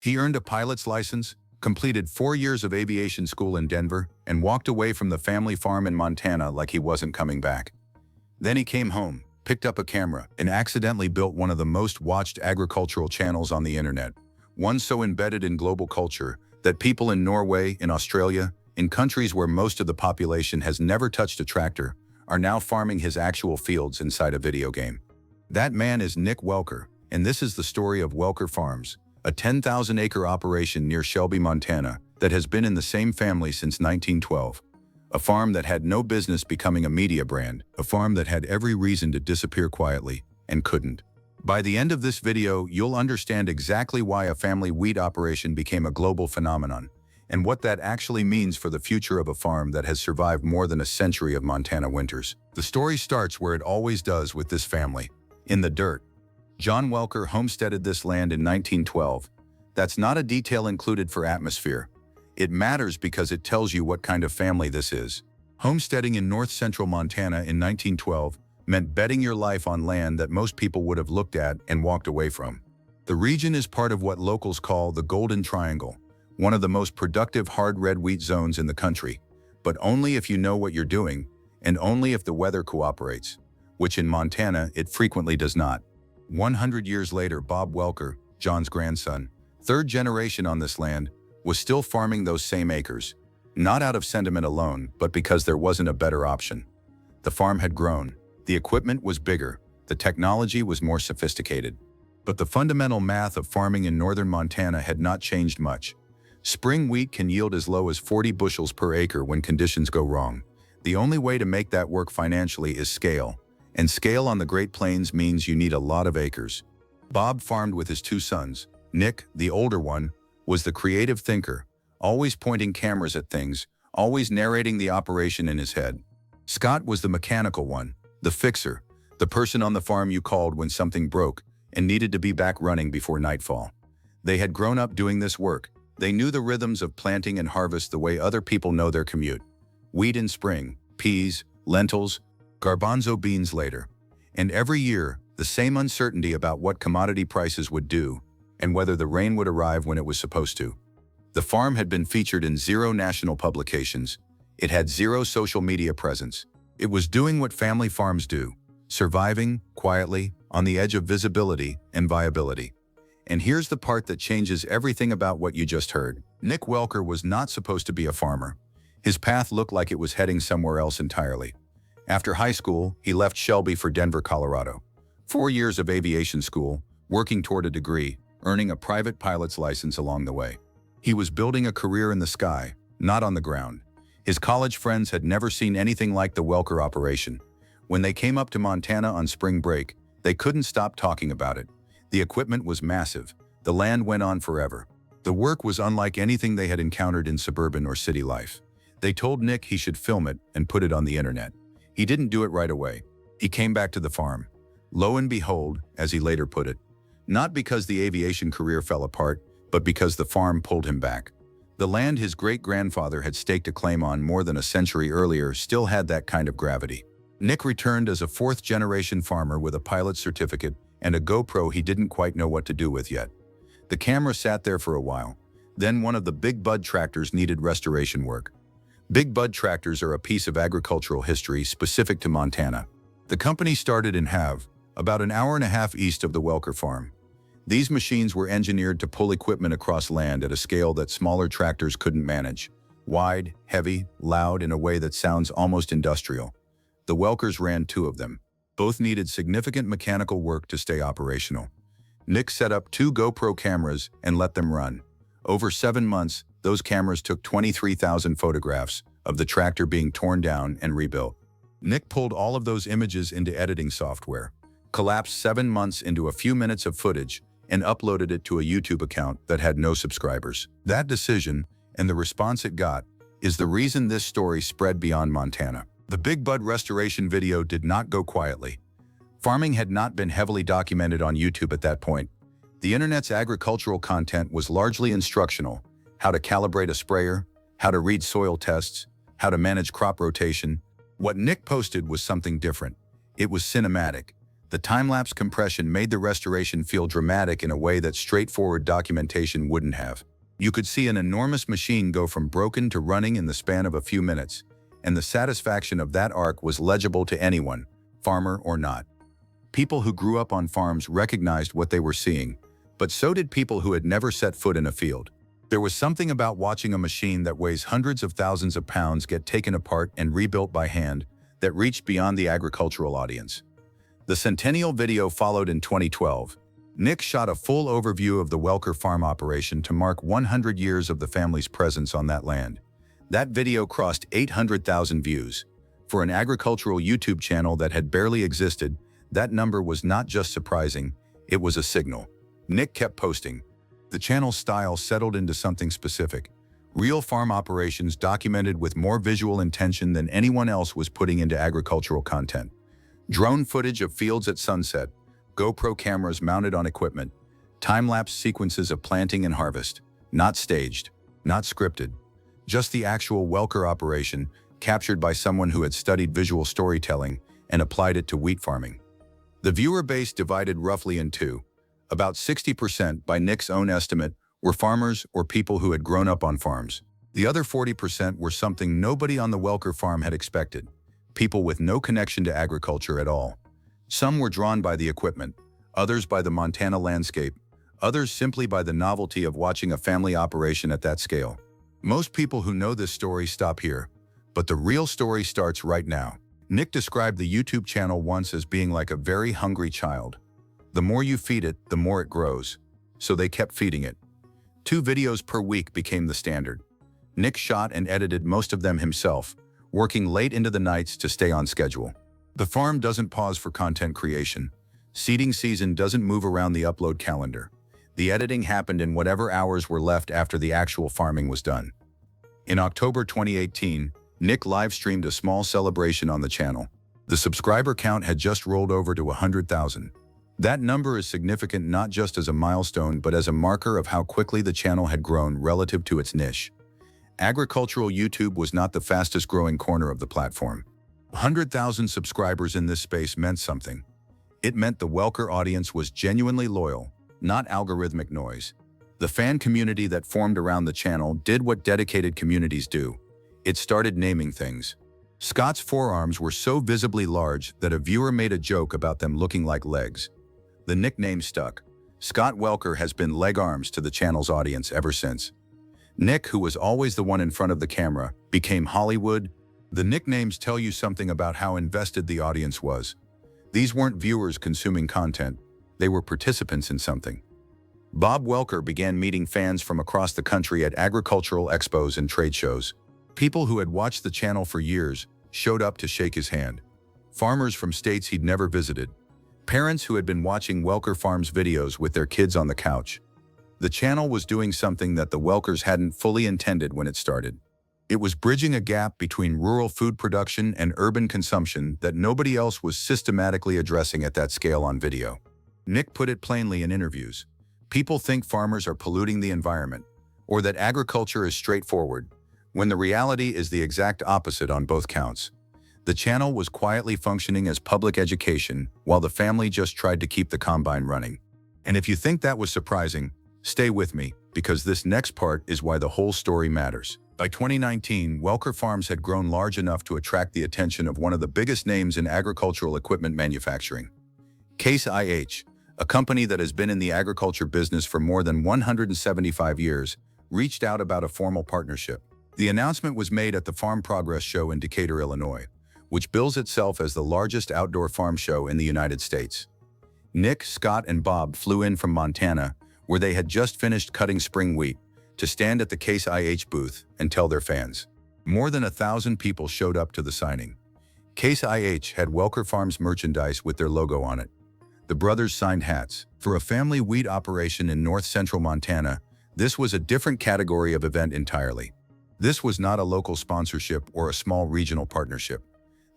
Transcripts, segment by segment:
He earned a pilot's license, completed 4 years of aviation school in Denver, and walked away from the family farm in Montana like he wasn't coming back. Then he came home, picked up a camera, and accidentally built one of the most watched agricultural channels on the internet, one so embedded in global culture that people in Norway, in Australia, in countries where most of the population has never touched a tractor, are now farming his actual fields inside a video game. That man is Nick Welker, and this is the story of Welker Farms, a 10,000-acre operation near Shelby, Montana, that has been in the same family since 1912. A farm that had no business becoming a media brand, a farm that had every reason to disappear quietly, and couldn't. By the end of this video, you'll understand exactly why a family wheat operation became a global phenomenon, and what that actually means for the future of a farm that has survived more than a century of Montana winters. The story starts where it always does with this family, in the dirt. John Welker homesteaded this land in 1912. That's not a detail included for atmosphere. It matters because it tells you what kind of family this is. Homesteading in north-central Montana in 1912 meant betting your life on land that most people would have looked at and walked away from. The region is part of what locals call the Golden Triangle, one of the most productive hard red wheat zones in the country, but only if you know what you're doing, and only if the weather cooperates, which in Montana it frequently does not. 100 years later, Bob Welker, John's grandson, third generation on this land, was still farming those same acres, not out of sentiment alone, but because there wasn't a better option. The farm had grown, the equipment was bigger, the technology was more sophisticated. But the fundamental math of farming in northern Montana had not changed much. Spring wheat can yield as low as 40 bushels per acre when conditions go wrong. The only way to make that work financially is scale, and scale on the Great Plains means you need a lot of acres. Bob farmed with his two sons. Nick, the older one, was the creative thinker, always pointing cameras at things, always narrating the operation in his head. Scott was the mechanical one, the fixer, the person on the farm you called when something broke and needed to be back running before nightfall. They had grown up doing this work. They knew the rhythms of planting and harvest the way other people know their commute. Wheat in spring, peas, lentils, garbanzo beans later. And every year, the same uncertainty about what commodity prices would do and whether the rain would arrive when it was supposed to. The farm had been featured in 0 national publications. It had 0 social media presence. It was doing what family farms do, surviving, quietly, on the edge of visibility and viability. And here's the part that changes everything about what you just heard. Nick Welker was not supposed to be a farmer. His path looked like it was heading somewhere else entirely. After high school, he left Shelby for Denver, Colorado. 4 years of aviation school, working toward a degree, earning a private pilot's license along the way. He was building a career in the sky, not on the ground. His college friends had never seen anything like the Welker operation. When they came up to Montana on spring break, they couldn't stop talking about it. The equipment was massive. The land went on forever. The work was unlike anything they had encountered in suburban or city life. They told Nick he should film it and put it on the internet. He didn't do it right away. He came back to the farm. Lo and behold, as he later put it, not because the aviation career fell apart, but because the farm pulled him back. The land his great-grandfather had staked a claim on more than a century earlier still had that kind of gravity. Nick returned as a 4th-generation farmer with a pilot's certificate and a GoPro he didn't quite know what to do with yet. The camera sat there for a while. Then one of the Big Bud tractors needed restoration work. Big Bud tractors are a piece of agricultural history specific to Montana. The company started in Have, about an hour and a half east of the Welker farm. These machines were engineered to pull equipment across land at a scale that smaller tractors couldn't manage. Wide, heavy, loud in a way that sounds almost industrial. The Welkers ran 2 of them. Both needed significant mechanical work to stay operational. Nick set up 2 GoPro cameras and let them run. Over 7 months, those cameras took 23,000 photographs of the tractor being torn down and rebuilt. Nick pulled all of those images into editing software, collapsed 7 months into a few minutes of footage, and uploaded it to a YouTube account that had no subscribers. That decision, and the response it got, is the reason this story spread beyond Montana. The Big Bud restoration video did not go quietly. Farming had not been heavily documented on YouTube at that point. The internet's agricultural content was largely instructional: how to calibrate a sprayer, how to read soil tests, how to manage crop rotation. What Nick posted was something different. It was cinematic. The time-lapse compression made the restoration feel dramatic in a way that straightforward documentation wouldn't have. You could see an enormous machine go from broken to running in the span of a few minutes, and the satisfaction of that arc was legible to anyone, farmer or not. People who grew up on farms recognized what they were seeing, but so did people who had never set foot in a field. There was something about watching a machine that weighs hundreds of thousands of pounds get taken apart and rebuilt by hand that reached beyond the agricultural audience. The Centennial video followed in 2012. Nick shot a full overview of the Welker farm operation to mark 100 years of the family's presence on that land. That video crossed 800,000 views. For an agricultural YouTube channel that had barely existed, that number was not just surprising, it was a signal. Nick kept posting. The channel's style settled into something specific. Real farm operations documented with more visual intention than anyone else was putting into agricultural content. Drone footage of fields at sunset, GoPro cameras mounted on equipment, time-lapse sequences of planting and harvest. Not staged, not scripted. Just the actual Welker operation, captured by someone who had studied visual storytelling and applied it to wheat farming. The viewer base divided roughly in two. About 60%, by Nick's own estimate, were farmers or people who had grown up on farms. The other 40% were something nobody on the Welker farm had expected. People with no connection to agriculture at all. Some were drawn by the equipment, others by the Montana landscape, others simply by the novelty of watching a family operation at that scale. Most people who know this story stop here, but the real story starts right now. Nick described the YouTube channel once as being like a very hungry child. The more you feed it, the more it grows. So they kept feeding it. 2 videos per week became the standard. Nick shot and edited most of them himself, working late into the nights to stay on schedule. The farm doesn't pause for content creation. Seeding season doesn't move around the upload calendar. The editing happened in whatever hours were left after the actual farming was done. In October 2018, Nick live-streamed a small celebration on the channel. The subscriber count had just rolled over to 100,000. That number is significant not just as a milestone but as a marker of how quickly the channel had grown relative to its niche. Agricultural YouTube was not the fastest growing corner of the platform. 100,000 subscribers in this space meant something. It meant the Welker audience was genuinely loyal, not algorithmic noise. The fan community that formed around the channel did what dedicated communities do. It started naming things. Scott's forearms were so visibly large that a viewer made a joke about them looking like legs. The nickname stuck. Scott Welker has been leg arms to the channel's audience ever since. Nick, who was always the one in front of the camera, became Hollywood. The nicknames tell you something about how invested the audience was. These weren't viewers consuming content. They were participants in something. Bob Welker began meeting fans from across the country at agricultural expos and trade shows. People who had watched the channel for years showed up to shake his hand. Farmers from states he'd never visited. Parents who had been watching Welker Farms videos with their kids on the couch. The channel was doing something that the Welkers hadn't fully intended when it started. It was bridging a gap between rural food production and urban consumption that nobody else was systematically addressing at that scale on video. Nick put it plainly in interviews. People think farmers are polluting the environment, or that agriculture is straightforward, when the reality is the exact opposite on both counts. The channel was quietly functioning as public education while the family just tried to keep the combine running. And if you think that was surprising, stay with me, because this next part is why the whole story matters. By 2019, Welker Farms had grown large enough to attract the attention of one of the biggest names in agricultural equipment manufacturing. Case IH, a company that has been in the agriculture business for more than 175 years, reached out about a formal partnership. The announcement was made at the Farm Progress Show in Decatur, Illinois, which bills itself as the largest outdoor farm show in the United States. Nick, Scott, and Bob flew in from Montana, where they had just finished cutting spring wheat, to stand at the Case IH booth and tell their fans. More than 1,000 people showed up to the signing. Case IH had Welker Farms merchandise with their logo on it. The brothers signed hats. For a family wheat operation in north-central Montana, this was a different category of event entirely. This was not a local sponsorship or a small regional partnership.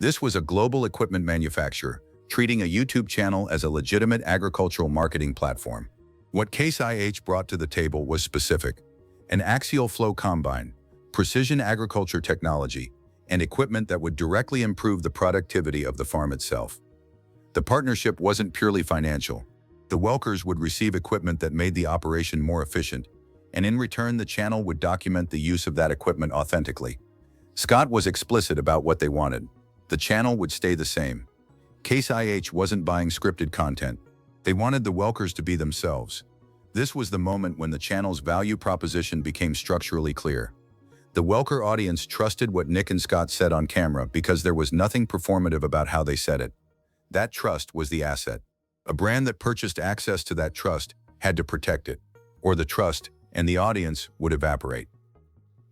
This was a global equipment manufacturer, treating a YouTube channel as a legitimate agricultural marketing platform. What Case IH brought to the table was specific: an axial flow combine, precision agriculture technology, and equipment that would directly improve the productivity of the farm itself. The partnership wasn't purely financial. The Welkers would receive equipment that made the operation more efficient, and in return the channel would document the use of that equipment authentically. Scott was explicit about what they wanted. The channel would stay the same. Case IH wasn't buying scripted content. They wanted the Welkers to be themselves. This was the moment when the channel's value proposition became structurally clear. The Welker audience trusted what Nick and Scott said on camera because there was nothing performative about how they said it. That trust was the asset. A brand that purchased access to that trust had to protect it, or the trust and the audience would evaporate.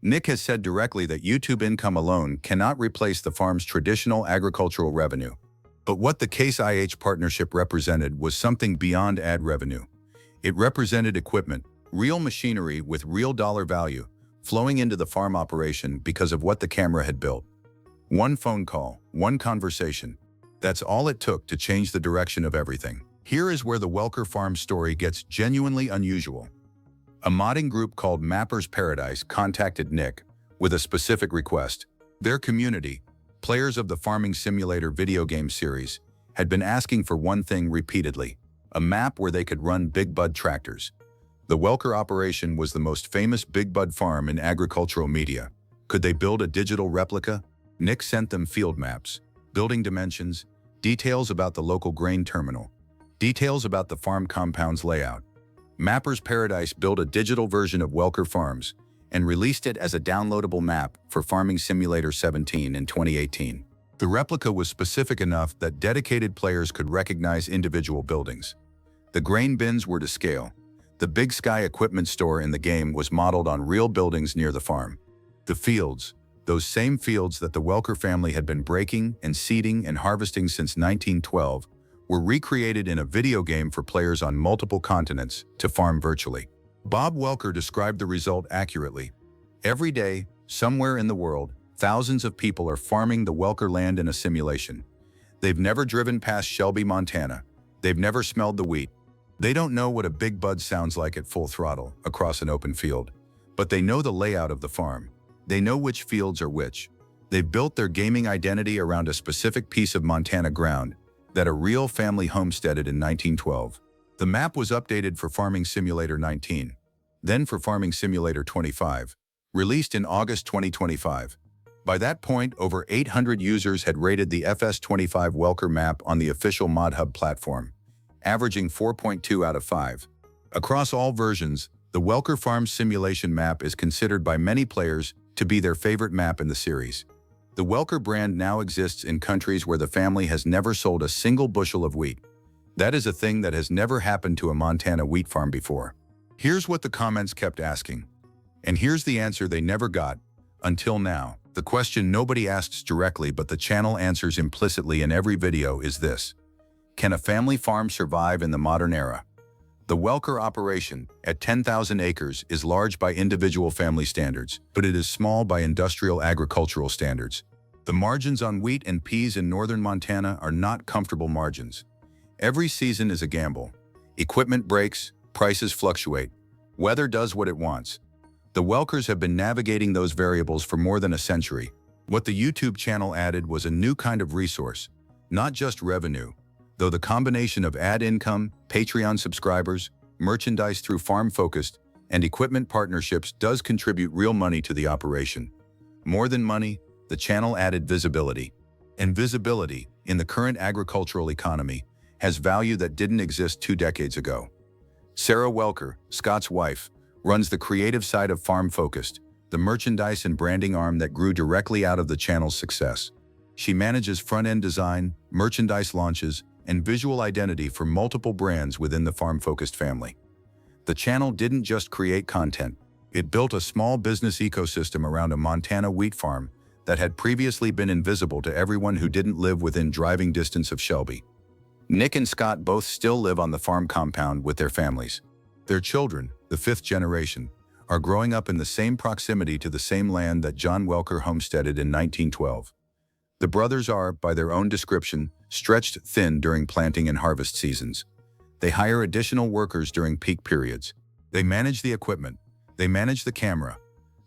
Nick has said directly that YouTube income alone cannot replace the farm's traditional agricultural revenue. But what the Case IH partnership represented was something beyond ad revenue. It represented equipment, real machinery with real dollar value, flowing into the farm operation because of what the camera had built. One phone call, one conversation. That's all it took to change the direction of everything. Here is where the Welker Farms story gets genuinely unusual. A modding group called Mappers Paradise contacted Nick with a specific request. Their community, players of the Farming Simulator video game series, had been asking for one thing repeatedly: a map where they could run Big Bud tractors. The Welker operation was the most famous Big Bud farm in agricultural media. Could they build a digital replica? Nick sent them field maps, building dimensions, details about the local grain terminal, details about the farm compound's layout. Mappers Paradise built a digital version of Welker Farms and released it as a downloadable map for Farming Simulator 17 in 2018. The replica was specific enough that dedicated players could recognize individual buildings. The grain bins were to scale. The Big Sky equipment store in the game was modeled on real buildings near the farm. The fields, those same fields that the Welker family had been breaking and seeding and harvesting since 1912, were recreated in a video game for players on multiple continents to farm virtually. Bob Welker described the result accurately. Every day, somewhere in the world, thousands of people are farming the Welker land in a simulation. They've never driven past Shelby, Montana. They've never smelled the wheat. They don't know what a Big Bud sounds like at full throttle across an open field. But they know the layout of the farm. They know which fields are which. They've built their gaming identity around a specific piece of Montana ground that a real family homesteaded in 1912. The map was updated for Farming Simulator 19, then for Farming Simulator 25, released in August 2025. By that point, over 800 users had rated the FS25 Welker map on the official ModHub platform, averaging 4.2 out of 5. Across all versions, the Welker Farms simulation map is considered by many players to be their favorite map in the series. The Welker brand now exists in countries where the family has never sold a single bushel of wheat. That is a thing that has never happened to a Montana wheat farm before. Here's what the comments kept asking. And here's the answer they never got, until now. The question nobody asks directly but the channel answers implicitly in every video is this: can a family farm survive in the modern era? The Welker operation, at 10,000 acres, is large by individual family standards, but it is small by industrial agricultural standards. The margins on wheat and peas in northern Montana are not comfortable margins. Every season is a gamble. Equipment breaks, prices fluctuate. Weather does what it wants. The Welkers have been navigating those variables for more than a century. What the YouTube channel added was a new kind of resource, not just revenue, though the combination of ad income, Patreon subscribers, merchandise through Farm Focused, and equipment partnerships does contribute real money to the operation. More than money, the channel added visibility. And visibility, in the current agricultural economy, has value that didn't exist 2 decades ago. Sarah Welker, Scott's wife, runs the creative side of Farm Focused, the merchandise and branding arm that grew directly out of the channel's success. She manages front-end design, merchandise launches, and visual identity for multiple brands within the Farm Focused family. The channel didn't just create content. It built a small business ecosystem around a Montana wheat farm that had previously been invisible to everyone who didn't live within driving distance of Shelby. Nick and Scott both still live on the farm compound with their families. Their children, the 5th generation, are growing up in the same proximity to the same land that John Welker homesteaded in 1912. The brothers are, by their own description, stretched thin during planting and harvest seasons. They hire additional workers during peak periods. They manage the equipment. They manage the camera.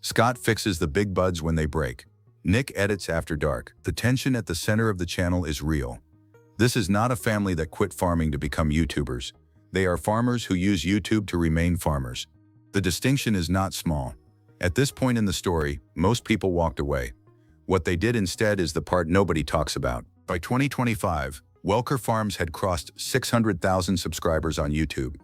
Scott fixes the big buds when they break. Nick edits after dark. The tension at the center of the channel is real. This is not a family that quit farming to become YouTubers. They are farmers who use YouTube to remain farmers. The distinction is not small. At this point in the story, most people walked away. What they did instead is the part nobody talks about. By 2025, Welker Farms had crossed 600,000 subscribers on YouTube,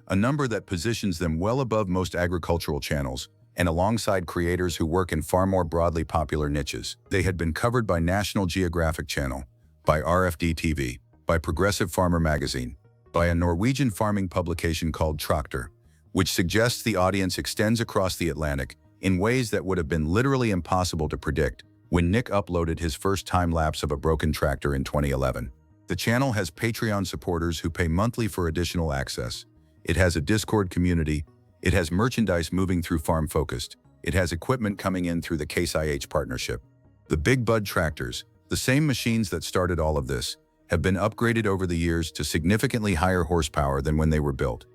a number that positions them well above most agricultural channels and alongside creators who work in far more broadly popular niches. They had been covered by National Geographic Channel, by RFD TV, by Progressive Farmer magazine, by a Norwegian farming publication called Tractor, which suggests the audience extends across the Atlantic in ways that would have been literally impossible to predict when Nick uploaded his first time-lapse of a broken tractor in 2011. The channel has Patreon supporters who pay monthly for additional access. It has a Discord community. It has merchandise moving through Farm Focused. It has equipment coming in through the Case IH partnership. The Big Bud tractors, the same machines that started all of this, have been upgraded over the years to significantly higher horsepower than when they were built.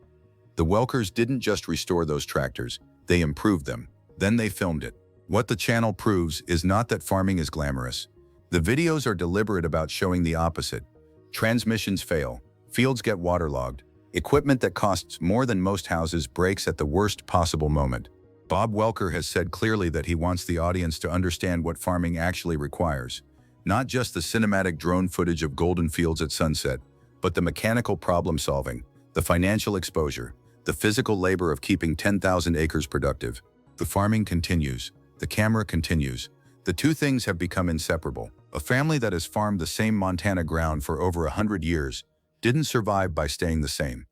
The Welkers didn't just restore those tractors, they improved them. Then they filmed it. What the channel proves is not that farming is glamorous. The videos are deliberate about showing the opposite. Transmissions fail, fields get waterlogged, equipment that costs more than most houses breaks at the worst possible moment. Bob Welker has said clearly that he wants the audience to understand what farming actually requires. Not just the cinematic drone footage of golden fields at sunset, but the mechanical problem solving, the financial exposure, the physical labor of keeping 10,000 acres productive. The farming continues. The camera continues. The two things have become inseparable. A family that has farmed the same Montana ground for over 100 years didn't survive by staying the same.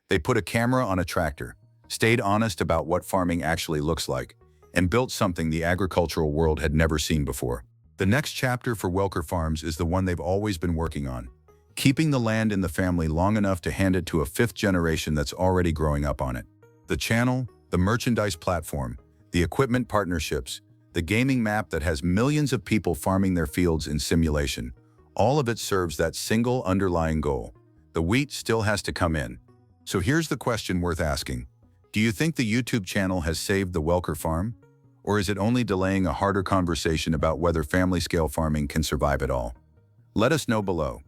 They put a camera on a tractor, stayed honest about what farming actually looks like, and built something the agricultural world had never seen before. The next chapter for Welker Farms is the one they've always been working on, keeping the land in the family long enough to hand it to a fifth generation that's already growing up on it. The channel, the merchandise platform, the equipment partnerships, the gaming map that has millions of people farming their fields in simulation, all of it serves that single underlying goal. The wheat still has to come in. So here's the question worth asking. Do you think the YouTube channel has saved the Welker farm? Or is it only delaying a harder conversation about whether family-scale farming can survive at all? Let us know below.